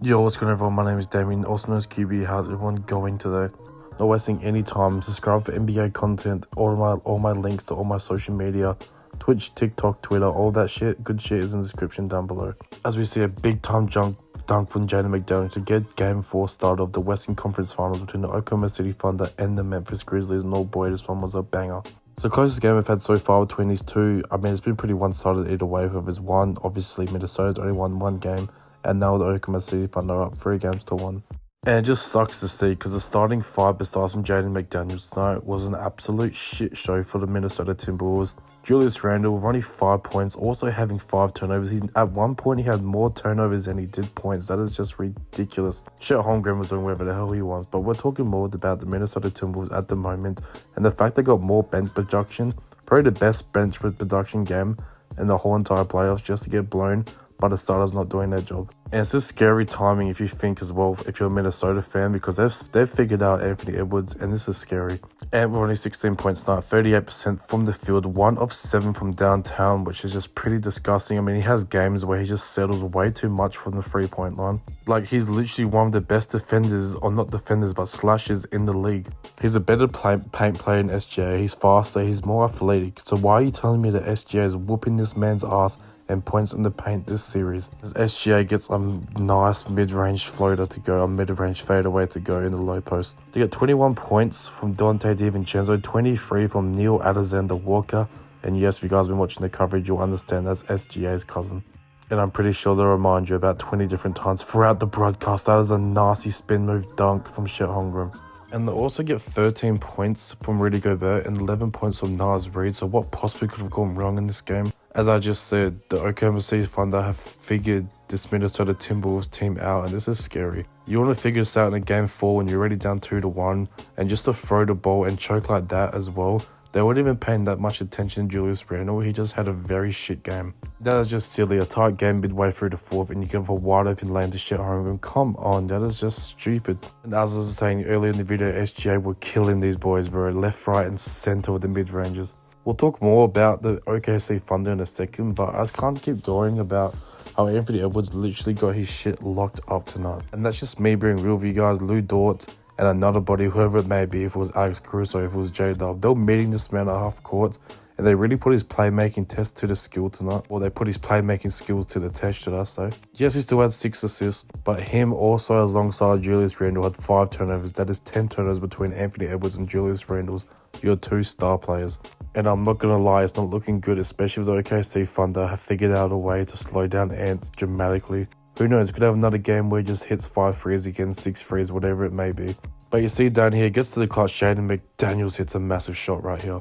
Yo, what's going on everyone? My name is Damien, also known as QB. How's everyone going today? Not wasting any time. Subscribe for NBA content, all my links to all my social media, Twitch, TikTok, Twitter, all that shit. Good shit is in the description down below. As we see a big time dunk from Jaden McDaniels to get Game 4 started of the Western Conference Finals between the Oklahoma City Thunder and the Memphis Grizzlies, and oh boy, this one was a banger. It's the closest game I've had so far between these two. I mean, it's been pretty one-sided either way. Whoever's won, obviously Minnesota's only won one game, and now the Oklahoma City Thunder are up 3-1. And it just sucks to see because the starting five besides from Jaden McDaniels tonight was an absolute shit show for the Minnesota Timberwolves. Julius Randle with only 5 points, also having 5 turnovers. At one point he had more turnovers than he did points. That is just ridiculous. Chet Holmgren was doing whatever the hell he wants, but we're talking more about the Minnesota Timberwolves at the moment, and the fact they got more bench production, probably the best bench production game in the whole entire playoffs, just to get blown by the starters not doing their job. And it's just scary timing if you think as well, if you're a Minnesota fan, because they've figured out Anthony Edwards, and this is scary. And we're only 16 points tonight, 38% from the field, 1 of 7 from downtown, which is just pretty disgusting. I mean, he has games where he just settles way too much from the 3-point line. Like, he's literally one of the best defenders, or not defenders, but slashers in the league. He's a better paint player in SGA. He's faster, he's more athletic. So why are you telling me that SGA is whooping this man's ass and points in the paint this series? As SGA gets a nice mid-range floater to go, a mid-range fadeaway to go in the low post. They get 21 points from Dante DiVincenzo, 23 from Neil Alexander-Walker, and yes, if you guys have been watching the coverage, you'll understand that's SGA's cousin. And I'm pretty sure they'll remind you about 20 different times throughout the broadcast. That is a nasty spin move dunk from Chet Holmgren. And they also get 13 points from Rudy Gobert and 11 points from Naz Reid. So what possibly could have gone wrong in this game? As I just said, the Oklahoma City Thunder have figured this Minnesota Timberwolves team out, and this is scary. You want to figure this out in a game 4 when you're already down 2-1, and just to throw the ball and choke like that as well. They weren't even paying that much attention to Julius Randle. He just had a very shit game. That is just silly. A tight game midway through the fourth and you give up a wide open lane to Chet Holmgren. Come on, that is just stupid. And as I was saying earlier in the video, SGA were killing these boys, bro. Left, right, and center with the mid-ranges. We'll talk more about the OKC Thunder in a second, but I just can't keep going about how Anthony Edwards literally got his shit locked up tonight. And that's just me being real with you guys. Lou Dort and another body, whoever it may be, if it was Alex Caruso, if it was J-Dub, they were meeting this man at half court, and they really put his playmaking test to the skill tonight. Or they put his playmaking skills to the test, should I say. Yes, he still had 6 assists, but him also alongside Julius Randle had 5 turnovers. That is 10 turnovers between Anthony Edwards and Julius Randle's, your 2 star players. And I'm not going to lie, it's not looking good, especially with the OKC Thunder have figured out a way to slow down Ants dramatically. Who knows, could have another game where he just hits 5 threes again, 6 threes, whatever it may be. But you see down here, gets to the clutch, Jaden McDaniels hits a massive shot right here.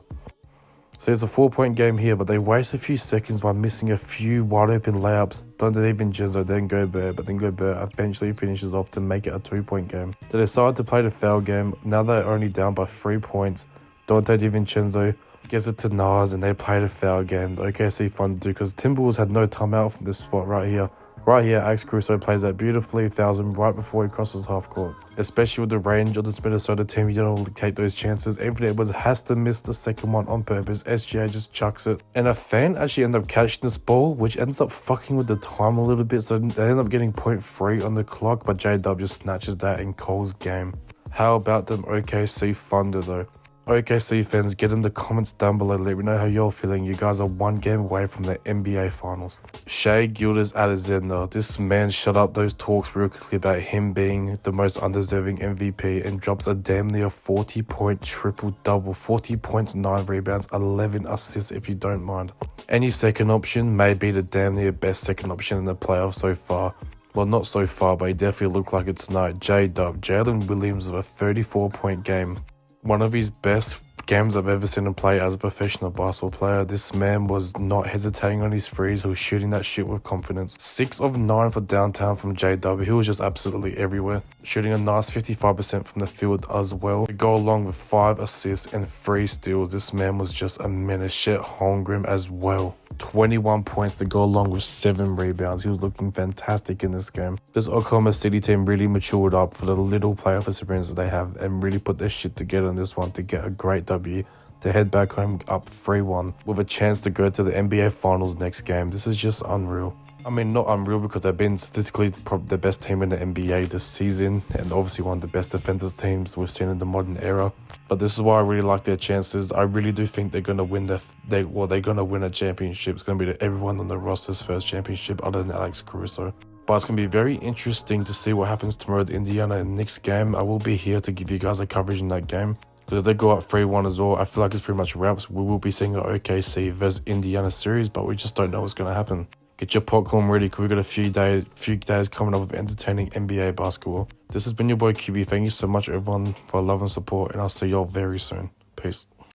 So it's a 4-point game here, but they waste a few seconds by missing a few wide open layups. Dante DiVincenzo, then Gobert, but then Gobert eventually finishes off to make it a 2-point game. They decide to play the foul game. Now they're only down by 3 points. Dante DiVincenzo gets it to Naz, and they play the foul game. The OKC Thunder do, because Timberwolves had no timeout from this spot right here. Right here, Alex Caruso plays that beautifully, fouls him right before he crosses half court. Especially with the range of this Minnesota team, you don't take those chances. Anthony Edwards has to miss the second one on purpose. SGA just chucks it. And a fan actually ended up catching this ball, which ends up fucking with the time a little bit. So they end up getting 0.3 on the clock, but J-Dub just snatches that in Cole's game. How about them OKC Thunder though? OKC fans, get in the comments down below. Let me know how you're feeling. You guys are 1 game away from the NBA Finals. Shai Gilgeous-Alexander, this man shut up those talks real quickly about him being the most undeserving MVP and drops a damn near 40-point triple-double. 40 points, 9 rebounds, 11 assists if you don't mind. Any second option may be the damn near best second option in the playoffs so far. Well, not so far, but he definitely looked like it tonight. J-Dub, Jalen Williams with a 34-point game. One of his best games I've ever seen him play as a professional basketball player. This man was not hesitating on his threes. He was shooting that shit with confidence. 6 of 9 for downtown from J-W. He was just absolutely everywhere. Shooting a nice 55% from the field as well. To go along with 5 assists and 3 steals. This man was just a menace. Chet Holmgren as well. 21 points to go along with 7 rebounds. He was looking fantastic in this game. This Oklahoma City team really matured up for the little playoff experience that they have and really put their shit together in this one to get a great W to head back home up 3-1 with a chance to go to the NBA Finals next game. This is just unreal. I mean, not unreal because they've been statistically probably the best team in the NBA this season, and obviously one of the best defensive teams we've seen in the modern era. But this is why I really like their chances. I really do think they're gonna win they're gonna win a championship. It's gonna be everyone on the roster's first championship other than Alex Caruso. But it's going to be very interesting to see what happens tomorrow at Indiana in the next game. I will be here to give you guys a coverage in that game. Because if they go up 3-1 as well, I feel like it's pretty much wraps. We will be seeing an OKC versus Indiana series, but we just don't know what's going to happen. Get your popcorn ready because we've got a few days coming up of entertaining NBA basketball. This has been your boy QB. Thank you so much everyone for love and support, and I'll see y'all very soon. Peace.